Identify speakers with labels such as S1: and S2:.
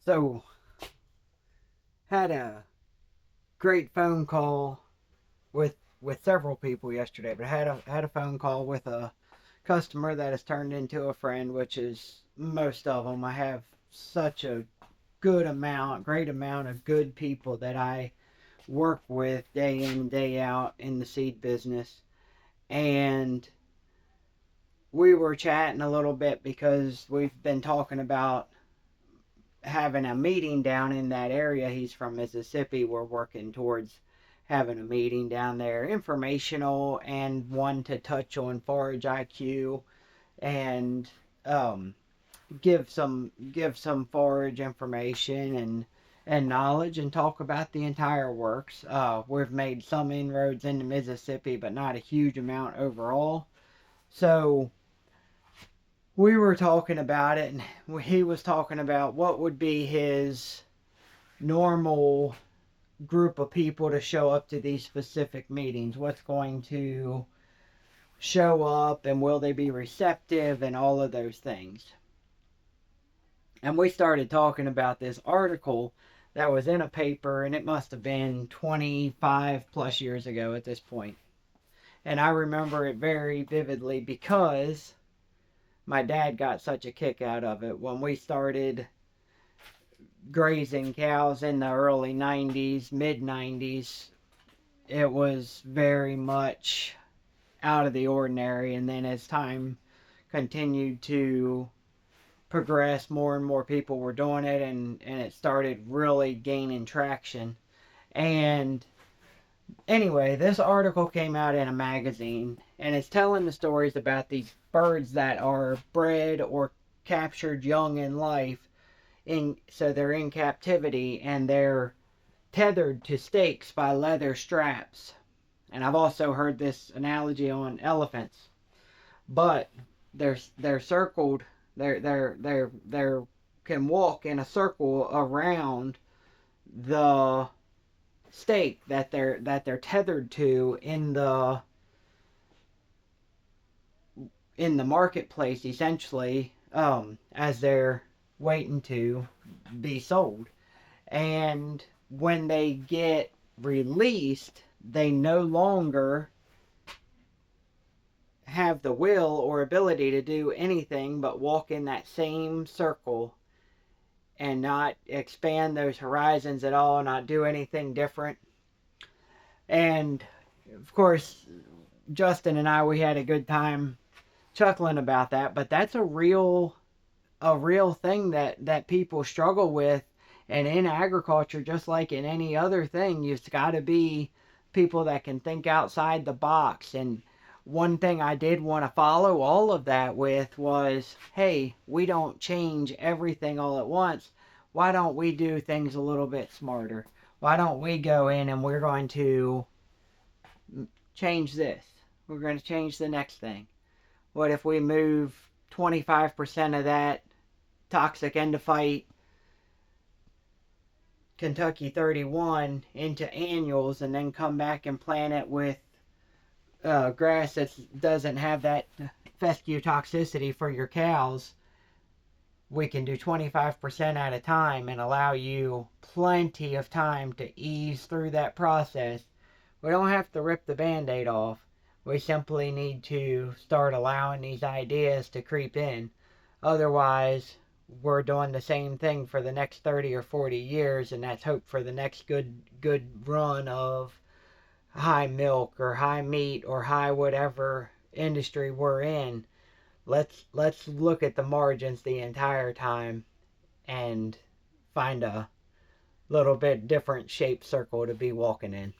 S1: So, had a great phone call with several people yesterday, but had a phone call with a customer that has turned into a friend, which is most of them. I have such a great amount of good people that I work with day in and day out in the seed business. And we were chatting a little bit because we've been talking about having a meeting down in that area. He's from Mississippi. We're working towards having a meeting down there, informational and one to touch on forage IQ and um, give some forage information and knowledge and talk about the entire works. We've made some inroads into Mississippi, but not a huge amount overall. So we were talking about it, and he was talking about what would be his normal group of people to show up to these specific meetings. What's going to show up, and will they be receptive, and all of those things. And we started talking about this article that was in a paper, and it must have been 25 plus years ago at this point. And I remember it very vividly because my dad got such a kick out of it when we started grazing cows in the early 90s, mid 90s. It was very much out of the ordinary, and then as time continued to progress, more and more people were doing it, and it started really gaining traction. And anyway, this article came out in a magazine, and it's telling the stories about these birds that are bred or captured young in life, so they're in captivity and they're tethered to stakes by leather straps. And I've also heard this analogy on elephants, but they're circled. They're can walk in a circle around the stake that they're tethered to in the marketplace, essentially, as they're waiting to be sold. And when they get released, they no longer have the will or ability to do anything but walk in that same circle and not expand those horizons at all, not do anything different. And of course, Justin and I, we had a good time chuckling about that, but that's a real thing that people struggle with. And in agriculture, just like in any other thing, you've got to be people that can think outside the box. And one thing I did want to follow all of that with was, hey, we don't change everything all at once. Why don't we do things a little bit smarter? Why don't we go in and we're going to change this? We're going to change the next thing. What if we move 25% of that toxic endophyte Kentucky 31 into annuals and then come back and plant it with grass that doesn't have that fescue toxicity for your cows? We can do 25% at a time and allow you plenty of time to ease through that process. We don't have to rip the band-aid off. We simply need to start allowing these ideas to creep in. Otherwise, we're doing the same thing for the next 30 or 40 years, and that's hope for the next good run of high milk or high meat or high whatever industry we're in. Let's look at the margins the entire time and find a little bit different shaped circle to be walking in.